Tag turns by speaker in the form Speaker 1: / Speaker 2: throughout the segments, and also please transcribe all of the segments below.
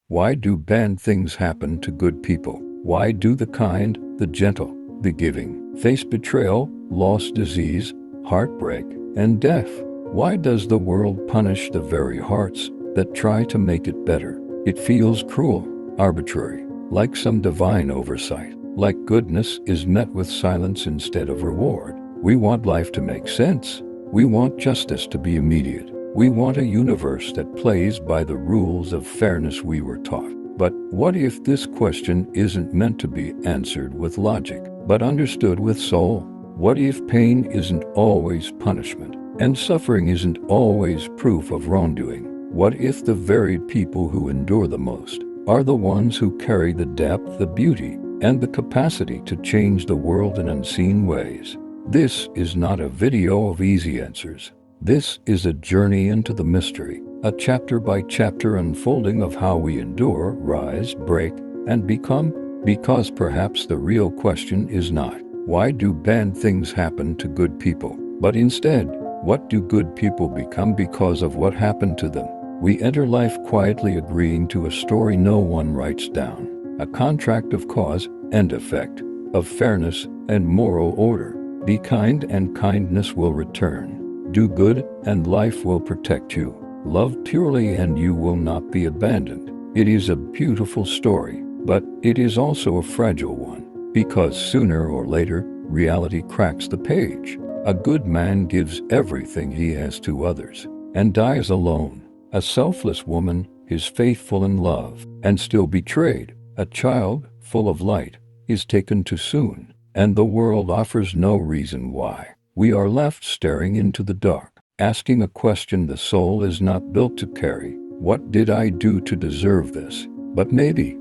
Speaker 1: Why do bad things happen to good people? Why do the kind, the gentle, the giving face betrayal, loss, disease, heartbreak, and death? Why does the world punish the very hearts that try to make it better? It feels cruel, arbitrary, like some divine oversight, like goodness is met with silence instead of reward. We want life to make sense. We want justice to be immediate. We want a universe that plays by the rules of fairness we were taught. But what if this question isn't meant to be answered with logic, but understood with soul? What if pain isn't always punishment, and suffering isn't always proof of wrongdoing? What if the very people who endure the most are the ones who carry the depth, the beauty, and the capacity to change the world in unseen ways? This is not a video of easy answers. This is a journey into the mystery, a chapter-by-chapter unfolding of how we endure, rise, break, and become, because perhaps the real question is not, why do bad things happen to good people? But instead, what do good people become because of what happened to them? We enter life quietly agreeing to a story no one writes down, a contract of cause and effect, of fairness and moral order. Be kind and kindness will return. Do good and life will protect you. Love purely and you will not be abandoned. It is a beautiful story, but it is also a fragile one, because sooner or later, reality cracks the page. A good man gives everything he has to others, and dies alone. A selfless woman is faithful in love, and still betrayed. A child, full of light, is taken too soon, and the world offers no reason why. We are left staring into the dark, asking a question the soul is not built to carry. What did I do to deserve this? But maybe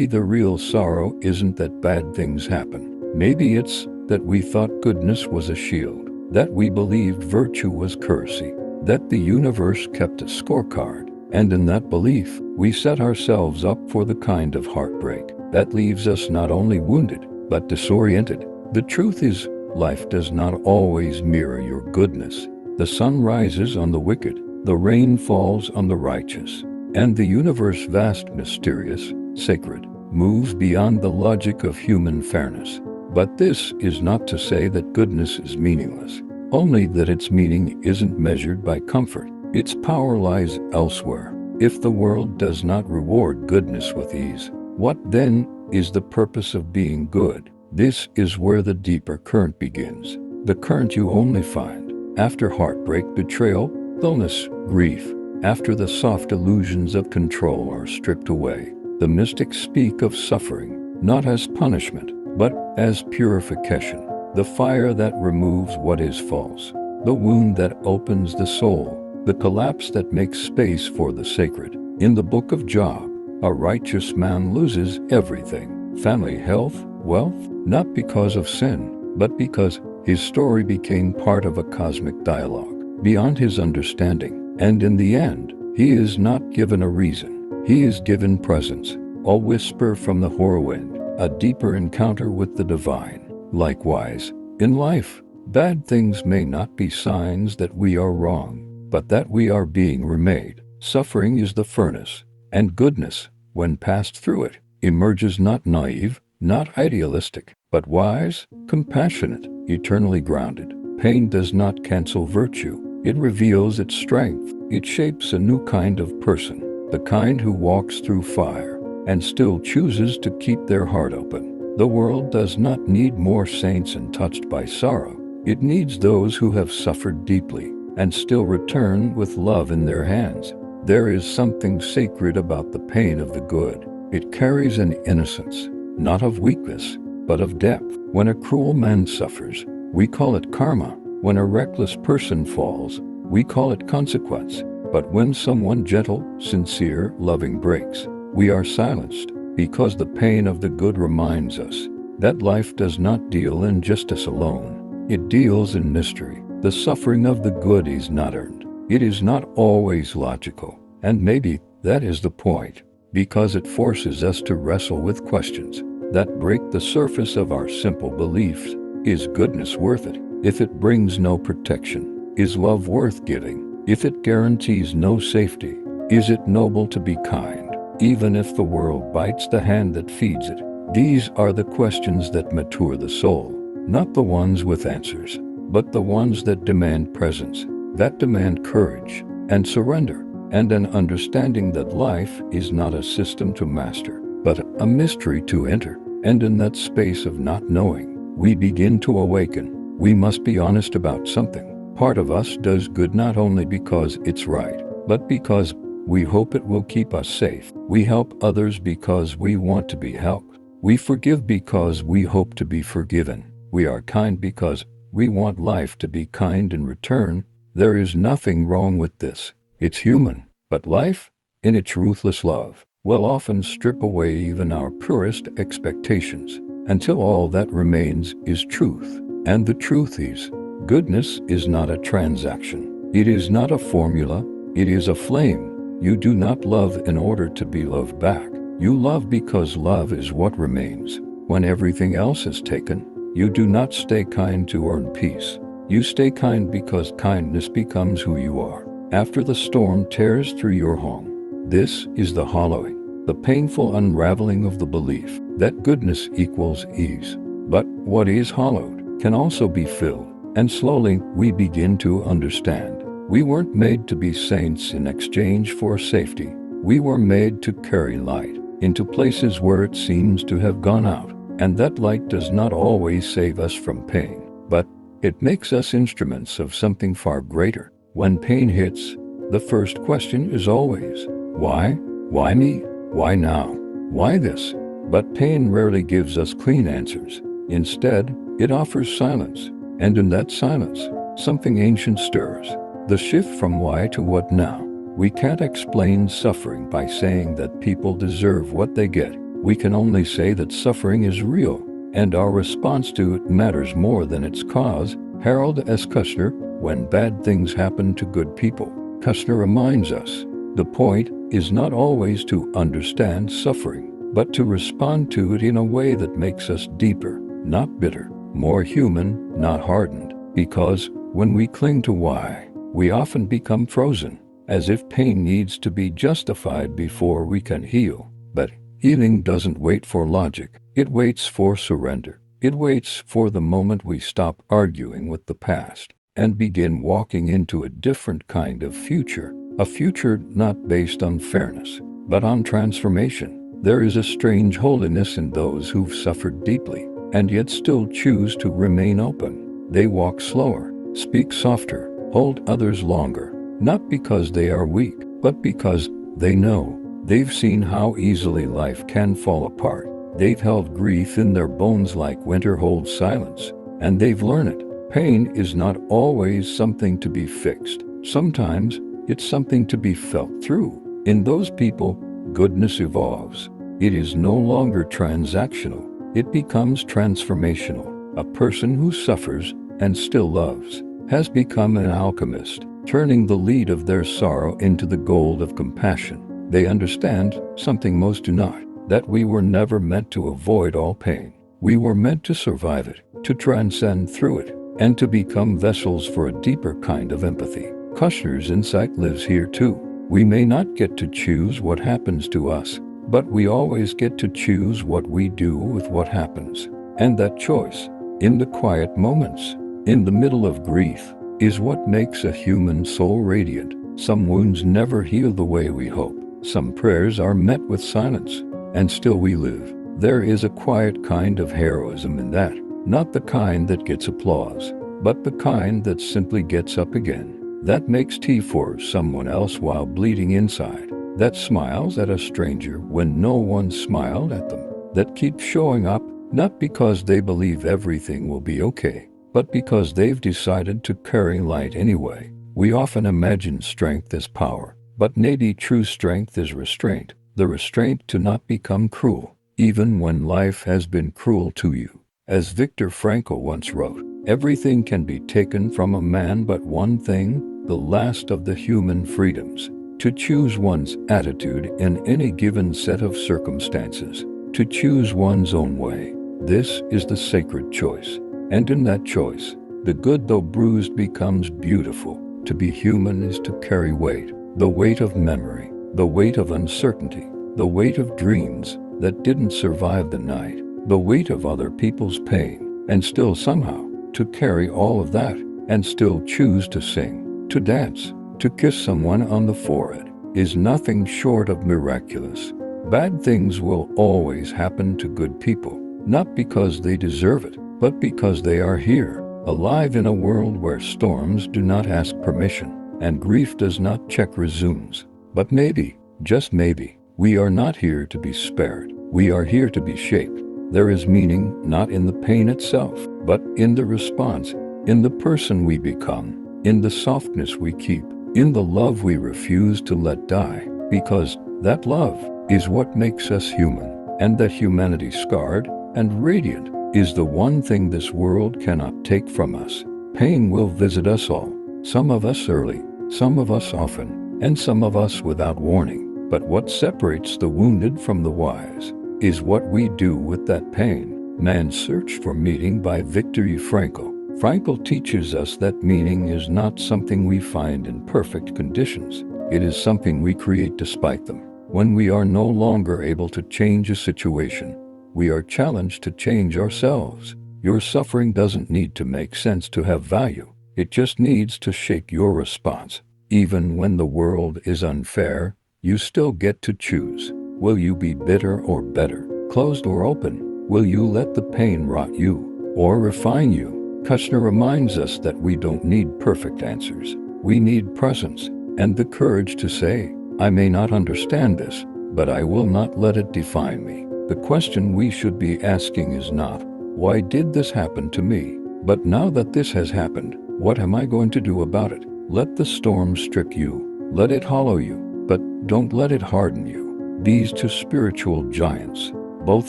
Speaker 1: the real sorrow isn't that bad things happen. Maybe it's that we thought goodness was a shield, that we believed virtue was currency, that the universe kept a scorecard, and in that belief, we set ourselves up for the kind of heartbreak that leaves us not only wounded, but disoriented. The truth is, life does not always mirror your goodness. The sun rises on the wicked, the rain falls on the righteous, and the universe, vast, mysterious, sacred, moves beyond the logic of human fairness. But this is not to say that goodness is meaningless, only that its meaning isn't measured by comfort. Its power lies elsewhere. If the world does not reward goodness with ease, what then is the purpose of being good? This is where the deeper current begins, the current you only find after heartbreak, betrayal, illness, grief, after the soft illusions of control are stripped away. The mystics speak of suffering, not as punishment, but as purification, the fire that removes what is false, the wound that opens the soul, the collapse that makes space for the sacred. In the book of Job, a righteous man loses everything: family, health, wealth, not because of sin, but because his story became part of a cosmic dialogue beyond his understanding. And in the end, he is not given a reason. He is given presence, a whisper from the whirlwind, a deeper encounter with the divine. Likewise, in life, bad things may not be signs that we are wrong, but that we are being remade. Suffering is the furnace, and goodness, when passed through it, emerges not naive, not idealistic, but wise, compassionate, eternally grounded. Pain does not cancel virtue. It reveals its strength. It shapes a new kind of person, the kind who walks through fire and still chooses to keep their heart open. The world does not need more saints untouched by sorrow. It needs those who have suffered deeply and still return with love in their hands. There is something sacred about the pain of the good. It carries an innocence, not of weakness, but of depth. When a cruel man suffers, we call it karma. When a reckless person falls, we call it consequence. But when someone gentle, sincere, loving breaks, we are silenced, because the pain of the good reminds us that life does not deal in justice alone. It deals in mystery. The suffering of the good is not earned. It is not always logical, and maybe that is the point, because it forces us to wrestle with questions that break the surface of our simple beliefs. Is goodness worth it? If it brings no protection, is love worth giving? If it guarantees no safety, is it noble to be kind? even if the world bites the hand that feeds it? These are the questions that mature the soul, not the ones with answers, but the ones that demand presence, that demand courage and surrender, and an understanding that life is not a system to master, but a mystery to enter. And in that space of not knowing, we begin to awaken. We must be honest about something. Part of us does good not only because it's right, but because we hope it will keep us safe. We help others because we want to be helped. We forgive because we hope to be forgiven. We are kind because we want life to be kind in return. There is nothing wrong with this. It's human. But life, in its ruthless love, will often strip away even our purest expectations, until all that remains is truth. And the truth is, goodness is not a transaction. It is not a formula. It is a flame. You do not love in order to be loved back. You love because love is what remains. When everything else is taken, you do not stay kind to earn peace. You stay kind because kindness becomes who you are. After the storm tears through your home, this is the hollowing, the painful unraveling of the belief that goodness equals ease. But what is hollowed can also be filled, and slowly we begin to understand. We weren't made to be saints in exchange for safety. We were made to carry light into places where it seems to have gone out. And that light does not always save us from pain, but it makes us instruments of something far greater. When pain hits, the first question is always, why? Why me? Why now? Why this? But pain rarely gives us clean answers. Instead, it offers silence. And in that silence, something ancient stirs. The shift from why to what now. We can't explain suffering by saying that people deserve what they get. We can only say that suffering is real, and our response to it matters more than its cause. Harold S. Kushner, When Bad Things Happen to Good People. Kushner reminds us, the point is not always to understand suffering, but to respond to it in a way that makes us deeper, not bitter, more human, not hardened. Because when we cling to why, we often become frozen, as if pain needs to be justified before we can heal. But healing doesn't wait for logic. It waits for surrender. It waits for the moment we stop arguing with the past and begin walking into a different kind of future. A future not based on fairness, but on transformation. There is a strange holiness in those who've suffered deeply and yet still choose to remain open. They walk slower, speak softer, hold others longer, not because they are weak, but because they know. They've seen how easily life can fall apart. They've held grief in their bones like winter holds silence, and they've learned it. Pain is not always something to be fixed. Sometimes it's something to be felt through. In those people, goodness evolves. It is no longer transactional. It becomes transformational. A person who suffers and still loves has become an alchemist, turning the lead of their sorrow into the gold of compassion. They understand something most do not, that we were never meant to avoid all pain. We were meant to survive it, to transcend through it, and to become vessels for a deeper kind of empathy. Kushner's insight lives here too. We may not get to choose what happens to us, but we always get to choose what we do with what happens. And that choice, in the quiet moments, in the middle of grief, is what makes a human soul radiant. Some wounds never heal the way we hope. Some prayers are met with silence, and still we live. There is a quiet kind of heroism in that, not the kind that gets applause, but the kind that simply gets up again, that makes tea for someone else while bleeding inside, that smiles at a stranger when no one smiled at them, that keeps showing up, not because they believe everything will be okay, but because they've decided to carry light anyway. We often imagine strength as power, but maybe true strength is restraint, the restraint to not become cruel, even when life has been cruel to you. As Viktor Frankl once wrote, everything can be taken from a man but one thing, the last of the human freedoms, to choose one's attitude in any given set of circumstances, to choose one's own way. This is the sacred choice, and in that choice, the good though bruised becomes beautiful. To be human is to carry weight, the weight of memory, the weight of uncertainty, the weight of dreams that didn't survive the night, the weight of other people's pain, and still somehow to carry all of that and still choose to sing, to dance, to kiss someone on the forehead is nothing short of miraculous. Bad things will always happen to good people, not because they deserve it, but because they are here, alive in a world where storms do not ask permission and grief does not check resumes. But maybe, just maybe, we are not here to be spared. We are here to be shaped. There is meaning not in the pain itself, but in the response, in the person we become, in the softness we keep, in the love we refuse to let die, because that love is what makes us human, and that humanity scarred and radiant is the one thing this world cannot take from us. Pain will visit us all, some of us early, some of us often, and some of us without warning. But what separates the wounded from the wise is what we do with that pain. Man's Search for Meaning by Viktor Frankl. Frankl teaches us that meaning is not something we find in perfect conditions. It is something we create despite them. When we are no longer able to change a situation, we are challenged to change ourselves. Your suffering doesn't need to make sense to have value. It just needs to shape your response. Even when the world is unfair, you still get to choose. Will you be bitter or better, closed or open? Will you let the pain rot you or refine you? Kushner reminds us that we don't need perfect answers. We need presence and the courage to say, I may not understand this, but I will not let it define me. The question we should be asking is not, why did this happen to me? But now that this has happened, what am I going to do about it? Let the storm strip you, let it hollow you, but don't let it harden you. These two spiritual giants, both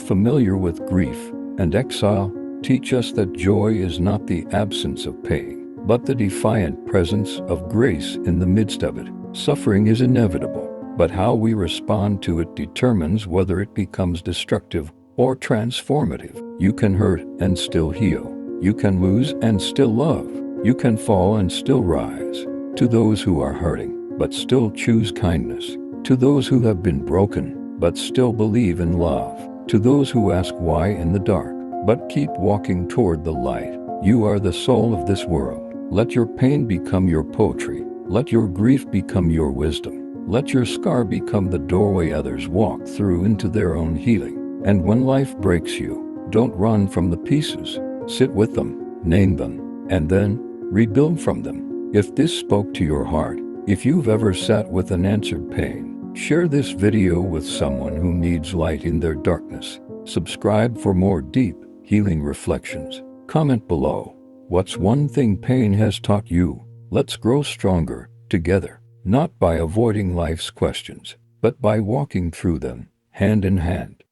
Speaker 1: familiar with grief and exile, teach us that joy is not the absence of pain, but the defiant presence of grace in the midst of it. Suffering is inevitable, but how we respond to it determines whether it becomes destructive or transformative. You can hurt and still heal. You can lose and still love. You can fall and still rise. To those who are hurting, but still choose kindness. To those who have been broken, but still believe in love. To those who ask why in the dark, but keep walking toward the light. You are the soul of this world. Let your pain become your poetry. Let your grief become your wisdom. Let your scar become the doorway others walk through into their own healing. And when life breaks you, don't run from the pieces. Sit with them, name them, and then rebuild from them. If this spoke to your heart, if you've ever sat with unanswered pain, share this video with someone who needs light in their darkness. Subscribe for more deep, healing reflections. Comment below, what's one thing pain has taught you? Let's grow stronger together, not by avoiding life's questions, but by walking through them, hand in hand.